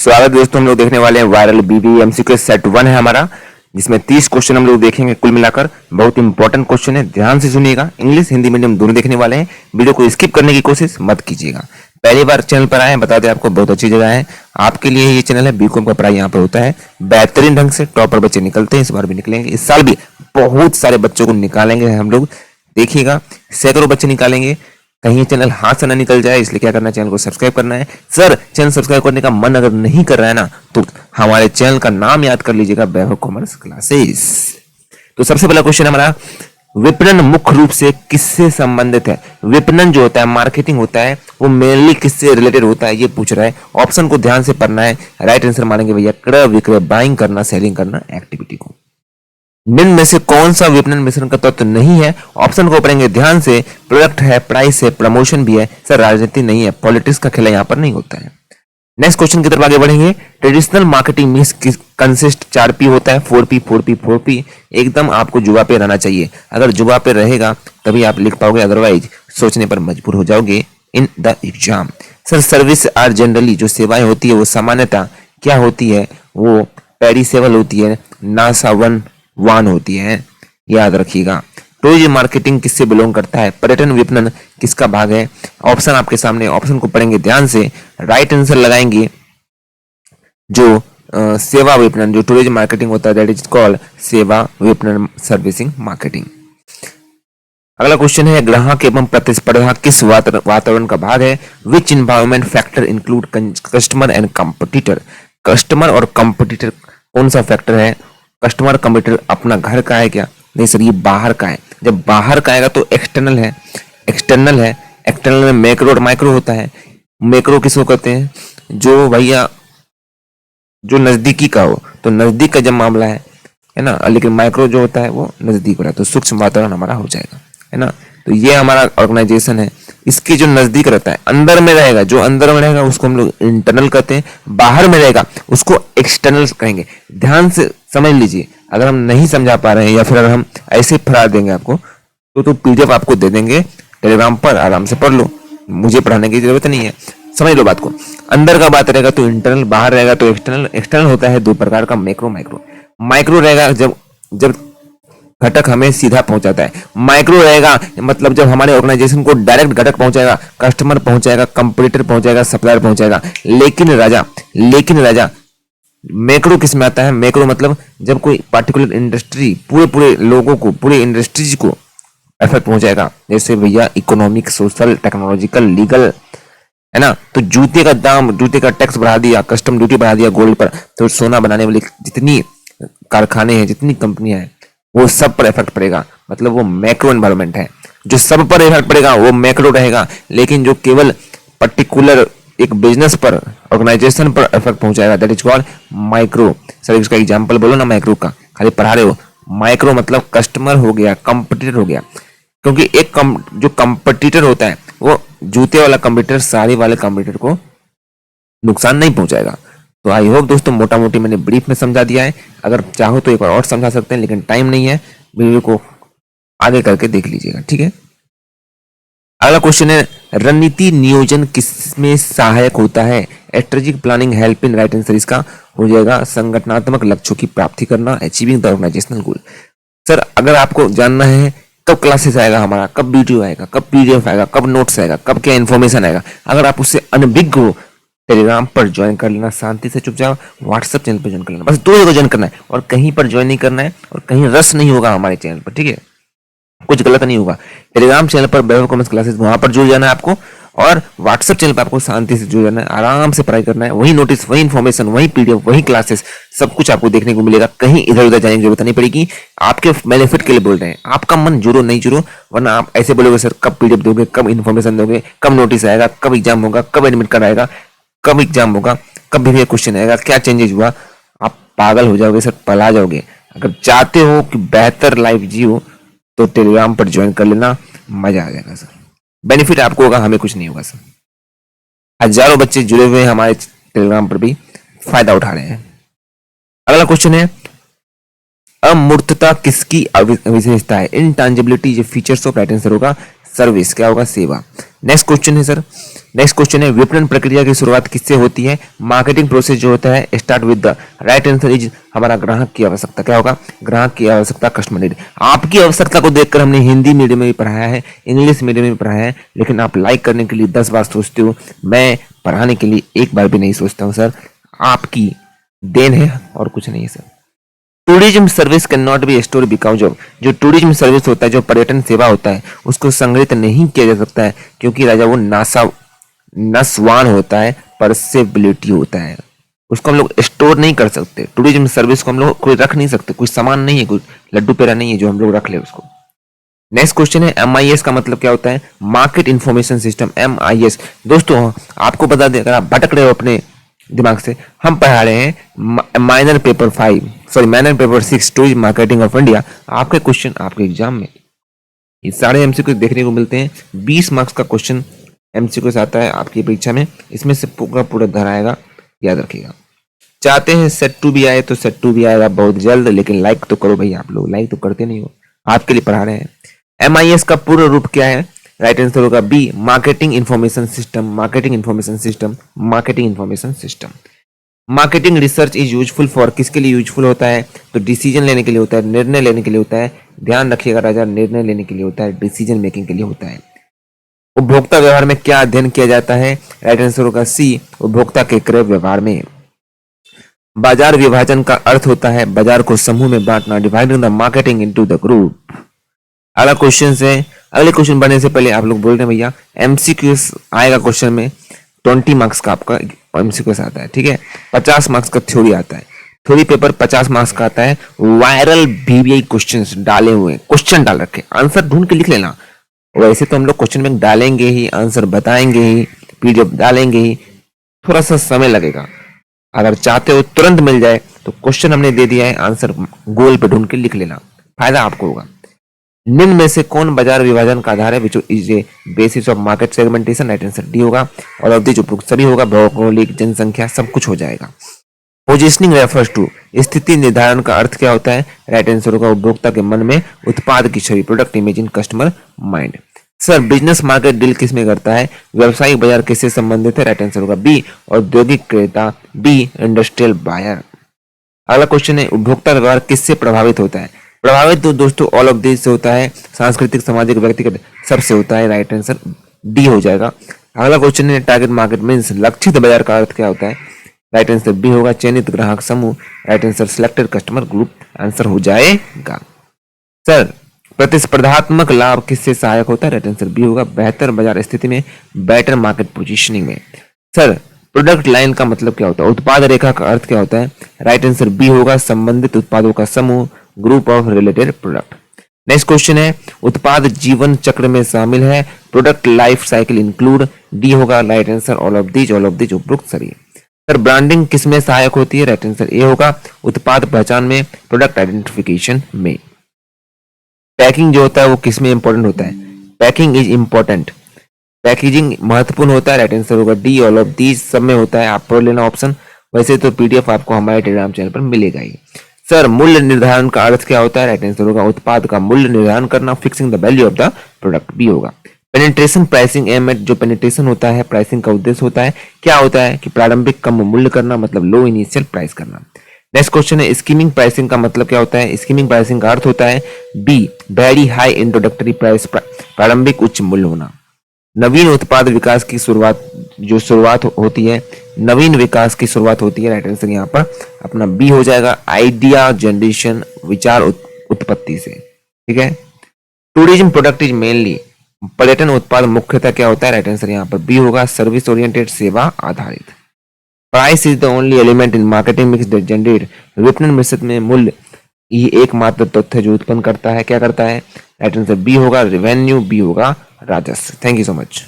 स्वागत है दोस्तों। हम लोग देखने वाले हैं वायरल बीबी एमसीक्यू सेट 1 है हमारा, जिसमें 30 क्वेश्चन हम लोग देखेंगे कुल मिलाकर। बहुत इंपॉर्टेंट क्वेश्चन है, ध्यान से सुनिएगा। इंग्लिश हिंदी मीडियम दोनों देखने वाले हैं। वीडियो को स्किप करने की कोशिश मत कीजिएगा। पहली बार चैनल पर आए हैं, बता दें आपको बहुत अच्छी जगह है आपके लिए। ये चैनल है, बीकॉम का पढ़ाई यहाँ पर होता है। बेहतरीन ढंग से टॉपर बच्चे निकलते हैं, इस बार भी निकलेंगे, इस साल भी बहुत सारे बच्चों को निकालेंगे हम लोग। देखिएगा, सैकड़ों बच्चे निकालेंगे। कहीं चैनल हाथ से ना निकल जाए, इसलिए क्या करना है, चैनल को सब्सक्राइब करना है। सर चैनल सब्सक्राइब करने का मन अगर नहीं कर रहा है ना, तो हमारे चैनल का नाम याद कर लीजिएगा, वैभव कॉमर्स क्लासेस। तो सबसे पहला क्वेश्चन हमारा, विपणन मुख्य रूप से किससे संबंधित है? विपणन जो होता है, मार्केटिंग होता है, वो मेनली किससे रिलेटेड होता है, ये पूछ रहा है। ऑप्शन को ध्यान से पढ़ना है। राइट आंसर मानेंगे भैया, क्रय विक्रय, बाइंग करना, सेलिंग करना, एक्टिविटी को। निम्न में से कौन सा विपणन मिश्रण का तत्व नहीं है? ऑप्शन को पढ़ेंगे ध्यान से। प्रोडक्ट है, प्राइस है, प्रमोशन भी है। सर राजनीति नहीं है, पॉलिटिक्स का खेला यहाँ पर नहीं होता है। नेक्स्ट क्वेश्चन की तरफ आगे बढ़ेंगे। ट्रेडिशनल मार्केटिंग में कंसिस्ट 4P होता है, 4P 4P 4P। एकदम आपको जुआ पे रहना चाहिए। अगर जुआ पे रहेगा तभी आप लिख पाओगे, अदरवाइज सोचने पर मजबूर हो जाओगे in the exam. Sir service are generally, जो सेवाएं होती है वो सामान्यतः क्या होती है? वो पेरिसेबल होती है, नासावन वान होती है, याद रखिएगा। टूरिज्म मार्केटिंग किससे बिलोंग करता है? पर्यटन विपणन किसका भाग है? ऑप्शन आपके सामने, ऑप्शन को पढ़ेंगे ध्यान से। राइट आंसर लगाएंगे जो सेवा विपणन, जो टूरिज्म मार्केटिंग होता है, दैट इज कॉल्ड सेवा विपणन, सर्विसिंग मार्केटिंग। अगला क्वेश्चन है, ग्राहक एवं प्रतिस्पर्धा किस वातावरण का भाग है? Which environment factor include customer and competitor? Customer और कंपटीटर कौन सा फैक्टर है? कस्टमर कंप्यूटर अपना घर का है क्या? नहीं सर, ये बाहर का है। जब बाहर का आएगा तो एक्सटर्नल है, एक्सटर्नल है। एक्सटर्नल में मैक्रो और माइक्रो होता है। मैक्रो किसको कहते हैं? जो भैया जो नजदीकी का हो, तो नजदीक का जब मामला है ना। लेकिन माइक्रो जो होता है वो नजदीक हो रहा है, तो सूक्ष्म वातावरण हमारा हो जाएगा, है ना। तो ये हमारा ऑर्गेनाइजेशन है, इसके जो नजदीक रहता है, अंदर में रहेगा, जो अंदर में रहेगा उसको हम लोग इंटरनल कहते हैं। बाहर में रहेगा उसको एक्सटर्नल कहेंगे। ध्यान से समझ लीजिए। अगर हम नहीं समझा पा रहे हैं या फिर अगर हम ऐसे फरार देंगे आपको, तो पीडीएफ आपको दे देंगे टेलीग्राम पर, आराम से पढ़ लो, मुझे पढ़ाने की जरूरत नहीं है। समझ लो बात को। अंदर का बात रहेगा तो इंटरनल, बाहर रहेगा तो एक्सटर्नल। एक्सटर्नल होता है दो प्रकार का, मैक्रो माइक्रो। माइक्रो रहेगा जब घटक हमें सीधा पहुंचाता है। माइक्रो रहेगा मतलब जब हमारे ऑर्गेनाइजेशन को डायरेक्ट घटक पहुंचाएगा, कस्टमर पहुंचाएगा, कंपटीटर पहुंचाएगा, सप्लायर पहुंचाएगा। लेकिन राजा मैक्रो किस में आता है? मैक्रो मतलब जब कोई पार्टिकुलर इंडस्ट्री पूरे लोगों को, पूरे इंडस्ट्रीज को इफेक्ट पहुंचाएगा। जैसे भैया इकोनॉमिक, सोशल, टेक्नोलॉजिकल, लीगल, है ना। तो जूते का दाम, जूते का टैक्स बढ़ा दिया, कस्टम ड्यूटी बढ़ा दिया गोल्ड पर, तो सोना बनाने वाली जितनी कारखाने हैं, जितनी कंपनियां हैं, वो सब पर इफेक्ट पड़ेगा। मतलब वो मैक्रो एनवायरनमेंट है। जो सब पर इफेक्ट पड़ेगा वो मैक्रो रहेगा। लेकिन जो केवल पर्टिकुलर एक बिजनेस पर, ऑर्गेनाइजेशन पर इफेक्ट पहुंचाएगा, that is called micro. Sir इसका एग्जांपल बोलो ना माइक्रो का, खाली पढ़ा रहे हो। माइक्रो मतलब कस्टमर हो गया, कंपटीटर हो गया। क्योंकि जो कंपटीटर होता है वो जूते वाला कंप्यूटर, साड़ी वाले कंप्यूटर को नुकसान नहीं पहुंचाएगा। तो आई होप दोस्तों, मोटा मोटी मैंने ब्रीफ में समझा दिया है। अगर चाहो तो एक बार और समझा सकते हैं, लेकिन टाइम नहीं है। वीडियो को आगे करके देख लीजिएगा, ठीक है। अगला क्वेश्चन है, रणनीति नियोजन किसमें सहायक होता है? Strategic planning help in. Right answer इसका हो जाएगा संगठनात्मक लक्ष्यों की प्राप्ति करना, achieving the organizational goal. Sir अगर आपको जानना है कब क्लासेस आएगा हमारा, कब वीडियो आएगा, कब पीडीएफ आएगा, कब नोट्स आएगा, कब क्या इन्फॉर्मेशन आएगा, अगर आप उससे अनभिज्ञ हो, टेलीग्राम पर ज्वाइन कर लेना, शांति से चुपचाप व्हाट्सएप चैनल पर ज्वाइन कर लेना। बस दो जगह ज्वाइन करना है, और कहीं पर ज्वाइन नहीं करना है, और कहीं रस नहीं होगा हमारे चैनल पर, ठीक है। कुछ गलत नहीं होगा। टेलीग्राम चैनल पर वैभव कॉमर्स क्लासेस, वहां पर जुड़ जाना है आपको, और व्हाट्सएप चैनल पर आपको शांति से जुड़ जाना है, आराम से पढ़ाई करना है। वही नोटिस, वही इन्फॉर्मेशन, वही पीडीएफ, वही क्लासेस, सब कुछ आपको देखने को मिलेगा। कहीं इधर उधर जाने की जरूरत नहीं पड़ेगी। आपके बेनिफिट के लिए बोल रहे हैं, आपका मन जुड़ो नहीं जुड़ो, वरना आप ऐसे बोलोगे सर कब पीडीएफ दोगे, कब इन्फॉर्मेशन दोगे, कब नोटिस आएगा, कब एग्जाम होगा, कब एडमिट कार्ड आएगा, कब एग्जाम होगा, कब भी क्वेश्चन आएगा, क्या चेंजेस हुआ, आप पागल हो जाओगे सर, पला जाओगे। अगर चाहते हो कि बेहतर लाइफ जियो तो टेलीग्राम पर ज्वाइन कर लेना, मजा आ जाएगा सर। बेनिफिट आपको होगा, हमें कुछ नहीं होगा सर। हजारों बच्चे जुड़े हुए हैं हमारे टेलीग्राम पर, भी फायदा उठा रहे हैं। अगला क्वेश्चन है, अमूर्तता किसकी विशेषता है? इनटांजिबिलिटी, जो फीचर्स ऑफ। राइट आंसर होगा सर्विस, क्या होगा? सेवा। नेक्स्ट क्वेश्चन है सर, नेक्स्ट क्वेश्चन है विपणन प्रक्रिया की शुरुआत किससे होती है? मार्केटिंग प्रोसेस जो होता है start with the right answer is हमारा ग्राहक की आवश्यकता। क्या होगा? ग्राहक की आवश्यकता, कस्टमर नीड। आपकी आवश्यकता को देखकर हमने हिंदी मीडियम में भी पढ़ाया है, इंग्लिश मीडियम में भी पढ़ाया है, लेकिन आप लाइक करने के लिए 10 बार सोचते हो, मैं पढ़ाने के लिए एक बार भी नहीं सोचता हूँ सर। आपकी देन है और कुछ नहीं है sir. Tourism service can not be store because of, जो टूरिज्म सर्विस होता है, जो पर्यटन सेवा होता है, उसको संग्रहित नहीं किया जा सकता है क्योंकि राजा वो नसवान होता है, परसेबिलिटी होता है, उसको हम लोग स्टोर नहीं कर सकते। टूरिज्म सर्विस को हम लोग कोई रख नहीं सकते, कोई सामान नहीं है, कोई लड्डू पेड़ा नहीं है जो हम लोग रख ले उसको। नेक्स्ट क्वेश्चन है MIS का मतलब क्या होता है? Market information system, MIS। दोस्तों आपको बता दें, अगर आप भटक रहे हो अपने दिमाग से, हम पढ़ा रहे हैं minor paper 6 tourism marketing of India. आपके क्वेश्चन आपके एग्जाम में ये सारे MCQ देखने को मिलते हैं। 20 मार्क्स का क्वेश्चन MCQ से आता है आपकी परीक्षा में, इसमें से पूरा घर आएगा, याद रखिएगा। चाहते हैं सेट 2 भी आए तो सेट 2 भी आएगा बहुत जल्द, लेकिन लाइक तो करो भाई, आप लोग लाइक तो करते नहीं हो, आपके लिए पढ़ा रहे हैं। MIS का पूर्ण रूप क्या है? राइट आंसर होगा B, marketing information system. Marketing information system. Marketing research is useful for, किसके लिए यूजफुल होता है? तो डिसीजन लेने के लिए होता है, निर्णय लेने के लिए होता है। ध्यान रखिएगा राजा, निर्णय लेने के लिए होता है, डिसीजन मेकिंग के लिए होता है। उपभोक्ता व्यवहार में क्या अध्ययन किया जाता है? राइट आंसर होगा सी, उपभोक्ता के क्रय व्यवहार में। बाजार विभाजन का अर्थ होता है बाजार को समूह में बांटना, dividing the marketing into the group. अगला क्वेश्चन है, अगले क्वेश्चन बनने से पहले आप लोग बोल रहे हैं भैया MCQ आएगा क्वेश्चन में 20 मार्क्स का आपका MCQ आता है, ठीक है। 50 मार्क्स का थ्योरी आता है, थ्योरी पेपर 50 मार्क्स का आता है। वायरल VVI क्वेश्चंस डाले हुए, क्वेश्चन डाल रखे, आंसर ढूंढ के लिख लेना। वैसे तो हम लोग क्वेश्चन में डालेंगे ही, आंसर बताएंगे ही, PDF डालेंगे ही, थोड़ा सा समय लगेगा। अगर चाहते हो तुरंत मिल जाए तो क्वेश्चन हमने दे दिया है, आंसर गोल पे ढूंढ के लिख लेना, फायदा आपको होगा। निम्न में से कौन बाजार विभाजन का आधार है? Which is a basis of market segmentation? Right answer D होगा। और ऑफ दिस उपयुक्त सभी होगा, भौगोलिक, जनसंख्या, सब कुछ हो जाएगा। पोजिशनिंग रेफर्स टू, स्थिति निर्धारण का अर्थ क्या होता है? राइट आंसर होगा उपभोक्ता के मन में उत्पाद की छवि, product image in customer mind. Sir business market deal किस में करता है? व्यावसायिक बाजार किससे संबंधित है? राइट आंसर होगा बी, औद्योगिक क्रेता, बी इंडस्ट्रियल बायर। अगला क्वेश्चन है उपभोक्ता व्यवहार किससे प्रभावित होता है? प्रभावित तो दोस्तों ऑल ऑफ दिस से होता है, सांस्कृतिक, सामाजिक, व्यक्तिगत, सबसे होता है। राइट आंसर डी हो जाएगा। अगला क्वेश्चन है टारगेट मार्केट मींस, लक्षित बाजार का अर्थ क्या होता है? राइट आंसर बी होगा, चयनित ग्राहक समूह। Right answer selected customer group, answer हो जाएगा। सर प्रतिस्पर्धात्मक लाभ किससे सहायक होता है? राइट आंसर बी होगा, बेहतर बाजार स्थिति में, बेटर मार्केट पोजीशनिंग में। सर प्रोडक्ट लाइन का मतलब क्या होता है? उत्पाद रेखा का अर्थ क्या होता है? राइट आंसर बी होगा, संबंधित उत्पादों का समूह, group of related product. Next question है उत्पाद जीवन चक्र में शामिल है, product life cycle include, D होगा। Right answer all of these उपयुक्त सभी। सर ब्रांडिंग किस में सहायक होती है? राइट आंसर ए होगा, उत्पाद पहचान में, प्रोडक्ट आइडेंटिफिकेशन में। पैकिंग जो होता है वो किस में इंपॉर्टेंट होता है? पैकिंग इज इंपॉर्टेंट, पैकेजिंग महत्वपूर्ण होता है। राइट आंसर होगा D, all of these sub में होता है, आप पढ़ लेना ऑप्शन। वैसे तो PDF आपको हमारे टेलीग्राम चैनल पर मिलेगा ही। सर मूल्य निर्धारण का अर्थ क्या होता है? राइट आंसर होगा उत्पाद का मूल्य निर्धारण करना, fixing the value of the product, B होगा। पेनिट्रेशन प्राइसिंग एम एट, जो पेनिट्रेशन होता है प्राइसिंग का उद्देश्य होता है, क्या होता है कि प्रारंभिक कम मूल्य करना, मतलब लो इनिशियल प्राइस करना। नेक्स्ट क्वेश्चन है स्कीमिंग प्राइसिंग का मतलब क्या होता है? स्कीमिंग प्राइसिंग का अर्थ होता है B, very high introductory price, प्रारंभिक उच्च मूल्य होना। नवीन उत्पाद विकास की शुरुआत होती है, नवीन विकास की शुरुआत होती है। राइट आंसर यहाँ पर अपना बी हो जाएगा, आइडिया जनरेशन, विचार उत्पत्ति से, ठीक है। टूरिज्म प्रोडक्ट इज मेनली, पर्यटन उत्पाद मुख्यतः क्या होता है? राइट आंसर यहाँ पर बी होगा, सर्विस ओरिएंटेड, सेवा आधारित। Price is the only element in marketing mix that generate, विपणन मिश्रण में मूल्य ये एकमात्र तथ्य जो उत्पन्न करता है, क्या करता है? राइट आंसर बी होगा, रेवेन्यू, बी होगा, राजस्व। Thank you so much.